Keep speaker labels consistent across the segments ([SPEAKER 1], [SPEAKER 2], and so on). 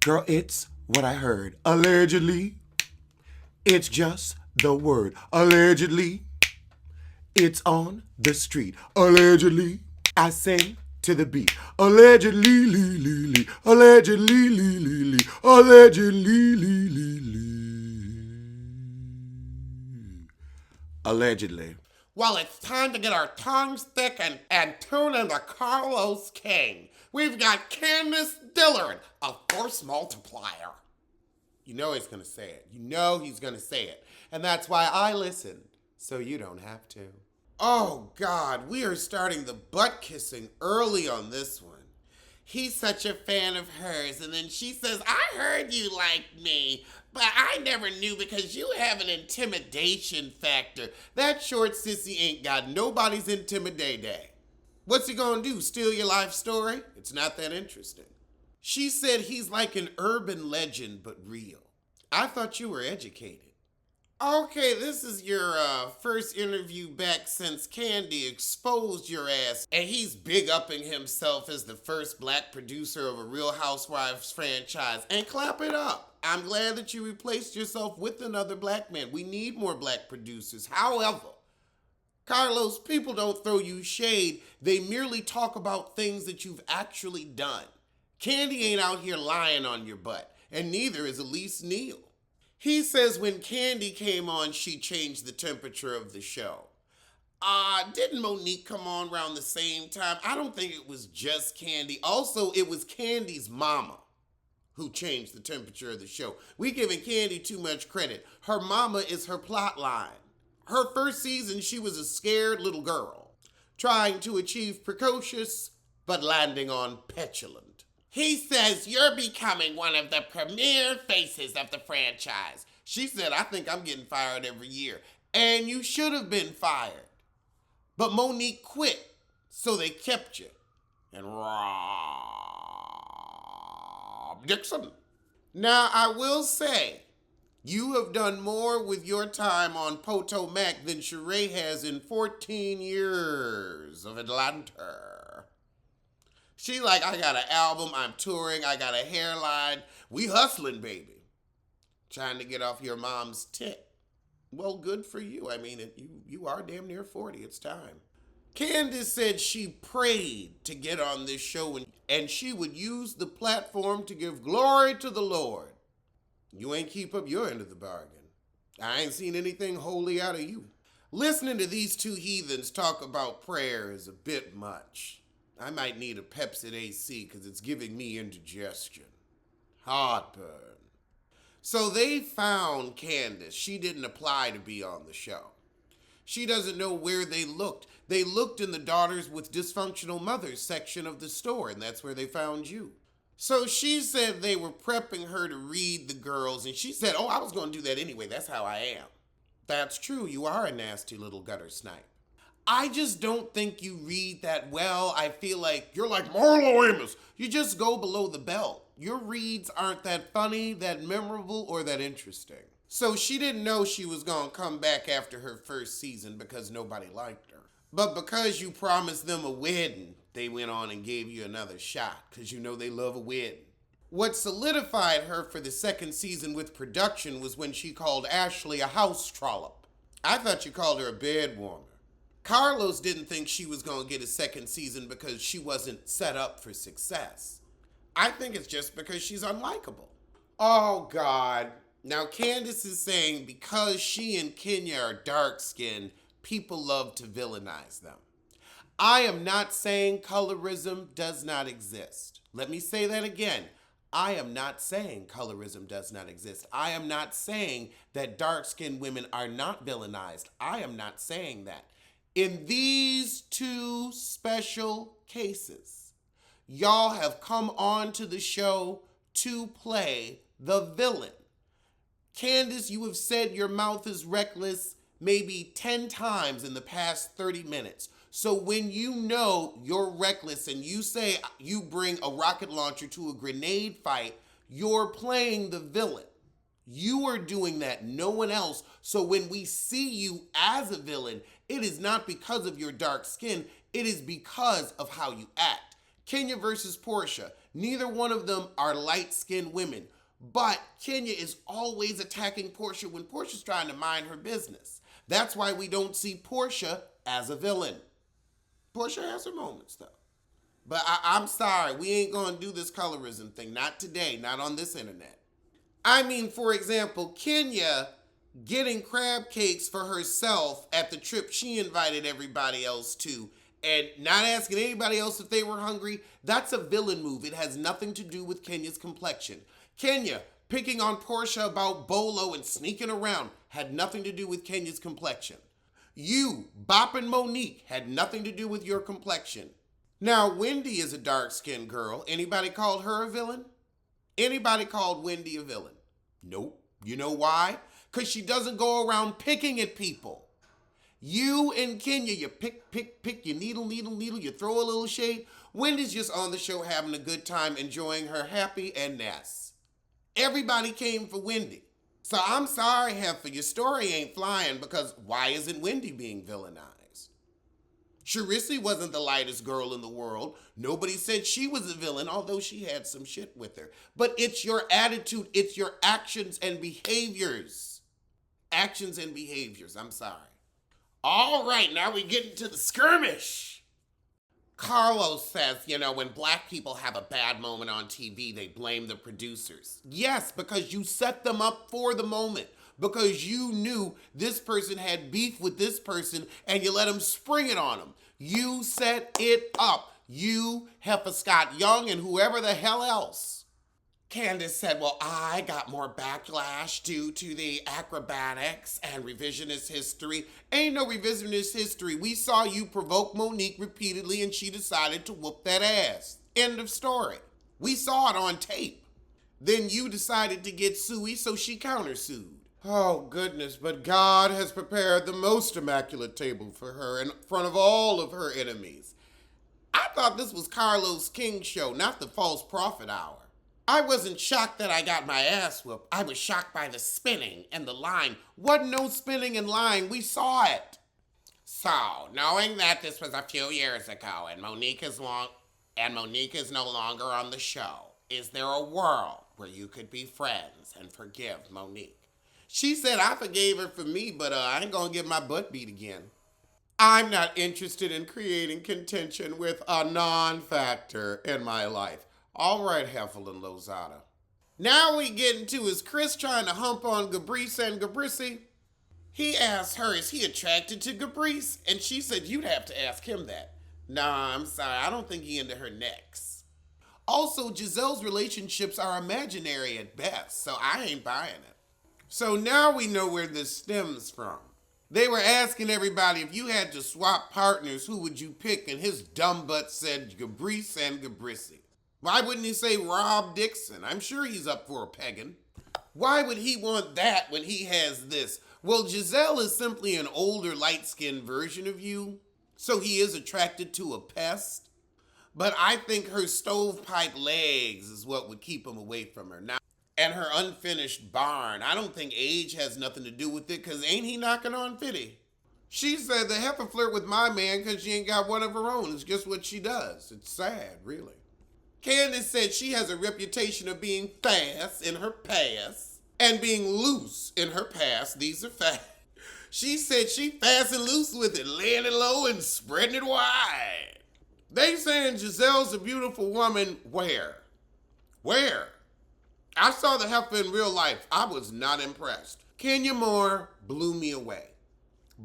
[SPEAKER 1] Girl, it's what I heard. Allegedly, it's just the word. Allegedly, it's on the street. Allegedly, I sing to the beat. Allegedly, lee, lee, lee. Allegedly, lee, lee, lee. Allegedly, lee, lee, lee. Allegedly.
[SPEAKER 2] Well, it's time to get our tongues thick and tune in to Carlos King. We've got Candice Dillard, a force multiplier. You know he's going to say it. You know he's going to say it. And that's why I listened, so you don't have to. Oh, God, we are starting the butt kissing early on this one. He's such a fan of hers, and then she says, I heard you liked me, but I never knew because you have an intimidation factor. That short sissy ain't got nobody's intimidation. What's he gonna do, steal your life story? It's not that interesting. She said he's like an urban legend, but real. I thought you were educated. Okay, this is your first interview back since Candy exposed your ass, and he's big-upping himself as the first black producer of a Real Housewives franchise, and clap it up. I'm glad that you replaced yourself with another black man. We need more black producers. However, Carlos, people don't throw you shade. They merely talk about things that you've actually done. Candy ain't out here lying on your butt, and neither is Elise Neal. He says when Candy came on, she changed the temperature of the show. Didn't Monique come on around the same time? I don't think it was just Candy. Also, it was Candy's mama who changed the temperature of the show. We giving Candy too much credit. Her mama is her plot line. Her first season, she was a scared little girl, trying to achieve precocious, but landing on petulant. He says you're becoming one of the premier faces of the franchise. She said, I think I'm getting fired every year. And you should have been fired. But Monique quit, so they kept you. And Rob Dixon. Now, I will say, you have done more with your time on Potomac than Sheree has in 14 years of Atlanta. She like, I got an album, I'm touring, I got a hairline. We hustling, baby. Trying to get off your mom's tit. Well, good for you. I mean, you are damn near 40. It's time. Candice said she prayed to get on this show and she would use the platform to give glory to the Lord. You ain't keep up your end of the bargain. I ain't seen anything holy out of you. Listening to these two heathens talk about prayer is a bit much. I might need a Pepsi AC because it's giving me indigestion. Heartburn. So they found Candice. She didn't apply to be on the show. She doesn't know where they looked. They looked in the Daughters with Dysfunctional Mothers section of the store, and that's where they found you. So she said they were prepping her to read the girls, and she said, I was going to do that anyway. That's how I am. That's true. You are a nasty little gutter snipe. I just don't think you read that well. I feel like you're like Marlo Amos. You just go below the belt. Your reads aren't that funny, that memorable, or that interesting. So she didn't know she was going to come back after her first season because nobody liked her. But because you promised them a wedding, they went on and gave you another shot because you know they love a wedding. What solidified her for the second season with production was when she called Ashley a house trollop. I thought you called her a bed warmer. Carlos didn't think she was going to get a second season because she wasn't set up for success. I think it's just because she's unlikable. Oh, God. Now, Candice is saying because she and Kenya are dark-skinned, people love to villainize them. I am not saying colorism does not exist. Let me say that again. I am not saying colorism does not exist. I am not saying that dark-skinned women are not villainized. I am not saying that. In these two special cases, y'all have come on to the show to play the villain. Candice, you have said your mouth is reckless maybe 10 times in the past 30 minutes. So when you know you're reckless and you say you bring a rocket launcher to a grenade fight, you're playing the villain. You are doing that, no one else. So when we see you as a villain, it is not because of your dark skin. It is because of how you act. Kenya versus Portia. Neither one of them are light-skinned women. But Kenya is always attacking Portia when Portia's trying to mind her business. That's why we don't see Portia as a villain. Portia has her moments, though. But I'm sorry, we ain't gonna do this colorism thing. Not today, not on this internet. I mean, for example, Kenya getting crab cakes for herself at the trip she invited everybody else to and not asking anybody else if they were hungry, that's a villain move. It has nothing to do with Kenya's complexion. Kenya picking on Portia about Bolo and sneaking around had nothing to do with Kenya's complexion. You bopping Monique had nothing to do with your complexion. Now, Wendy is a dark-skinned girl. Anybody called her a villain? Anybody called Wendy a villain? Nope. You know why? Because she doesn't go around picking at people. You and Kenya, you pick, you needle, you throw a little shade. Wendy's just on the show having a good time, enjoying her happy and Ness. Everybody came for Wendy. So I'm sorry, Heifer, your story ain't flying because why isn't Wendy being villainized? Charisse wasn't the lightest girl in the world. Nobody said she was a villain, although she had some shit with her. But it's your attitude, it's your actions and behaviors. Actions and behaviors, I'm sorry. All right, now we get into the skirmish. Carlos says, when black people have a bad moment on TV, they blame the producers. Yes, because you set them up for the moment. Because you knew this person had beef with this person and you let them spring it on them. You set it up. You, Heifer Scott Young, and whoever the hell else. Candice said, well, I got more backlash due to the acrobatics and revisionist history. Ain't no revisionist history. We saw you provoke Monique repeatedly and she decided to whoop that ass. End of story. We saw it on tape. Then you decided to get suey, so she countersued. Oh, goodness, but God has prepared the most immaculate table for her in front of all of her enemies. I thought this was Carlos King's show, not the false prophet hour. I wasn't shocked that I got my ass whooped. I was shocked by the spinning and the line. Wasn't no spinning and line. We saw it. So, knowing that this was a few years ago and Monique is no longer on the show, is there a world where you could be friends and forgive Monique? She said I forgave her for me, but I ain't gonna get my butt beat again. I'm not interested in creating contention with a non-factor in my life. All right, Heffelin Lozada. Now we get into is Chris trying to hump on Gabrice and Gabrici? He asked her, is he attracted to Gabrice? And she said, you'd have to ask him that. Nah, I'm sorry, I don't think he into her next. Also, Giselle's relationships are imaginary at best, so I ain't buying it. So now we know where this stems from. They were asking everybody, if you had to swap partners, who would you pick? And his dumb butt said Gabrice and Gabrici. Why wouldn't he say Rob Dixon? I'm sure he's up for a pegging. Why would he want that when he has this? Well, Giselle is simply an older, light-skinned version of you, so he is attracted to a pest. But I think her stovepipe legs is what would keep him away from her. Now, and her unfinished barn. I don't think age has nothing to do with it, because ain't he knocking on 50? She said the heifer flirt with my man because she ain't got one of her own. It's just what she does. It's sad, really. Candice said she has a reputation of being fast in her past and being loose in her past. These are facts. She said she fast and loose with it, laying it low and spreading it wide. They saying Giselle's a beautiful woman. Where? I saw the heifer in real life. I was not impressed. Kenya Moore blew me away.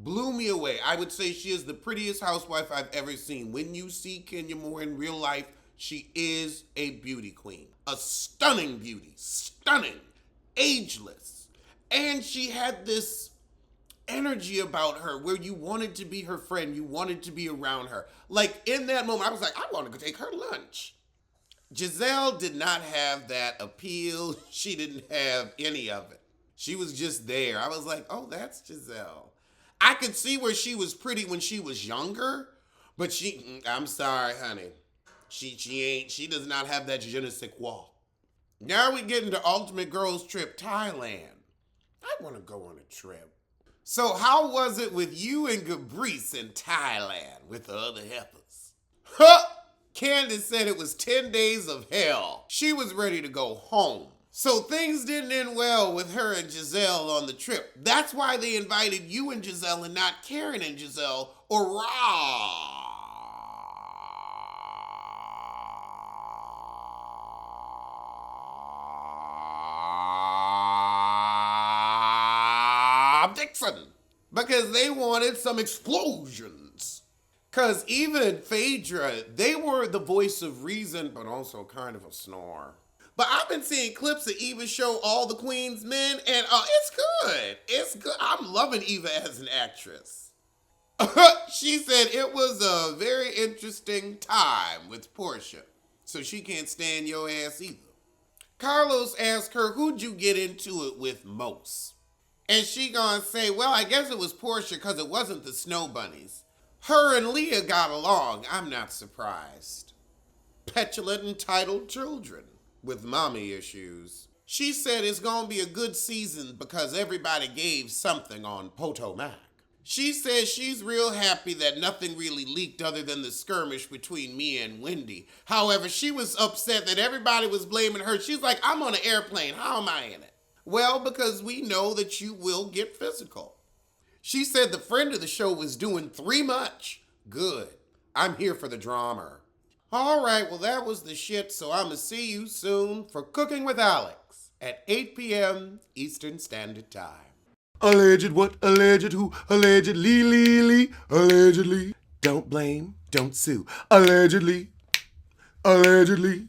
[SPEAKER 2] I would say she is the prettiest housewife I've ever seen. When you see Kenya Moore in real life, she is a beauty queen. A stunning beauty. Stunning. Ageless. And she had this energy about her where you wanted to be her friend. You wanted to be around her. Like in that moment, I was like, I want to go take her lunch. Giselle did not have that appeal. She didn't have any of it. She was just there. I was like, oh, that's Giselle. I could see where she was pretty when she was younger, but I'm sorry, honey. She does not have that je ne sais quoi. Now we get into Ultimate Girls Trip Thailand. I want to go on a trip. So how was it with you and Gabrice in Thailand with the other heifers? Huh! Candice said it was 10 days of hell. She was ready to go home. So things didn't end well with her and Giselle on the trip. That's why they invited you and Giselle and not Karen and Giselle or Rob Dixon. Because they wanted some explosions. Because even Phaedra, they were the voice of reason, but also kind of a snore. But I've been seeing clips of Eva show All the Queen's Men, and it's good. It's good. I'm loving Eva as an actress. She said it was a very interesting time with Portia, so she can't stand your ass either. Carlos asked her, who'd you get into it with most? And she gonna say, well, I guess it was Portia because it wasn't the Snow Bunnies. Her and Leah got along. I'm not surprised. Petulant, entitled children with mommy issues. She said it's gonna be a good season because everybody gave something on Potomac. She says she's real happy that nothing really leaked other than the skirmish between Mia and Wendy. However, she was upset that everybody was blaming her. She's like, I'm on an airplane. How am I in it? Well, because we know that you will get physical. She said the friend of the show was doing 3 much. Good. I'm here for the drama. All right, well, that was the shit, so I'm going to see you soon for Cooking with Alex at 8 p.m. Eastern Standard Time.
[SPEAKER 1] Alleged what? Alleged who? Allegedly. Allegedly. Don't blame, don't sue. Allegedly. Allegedly.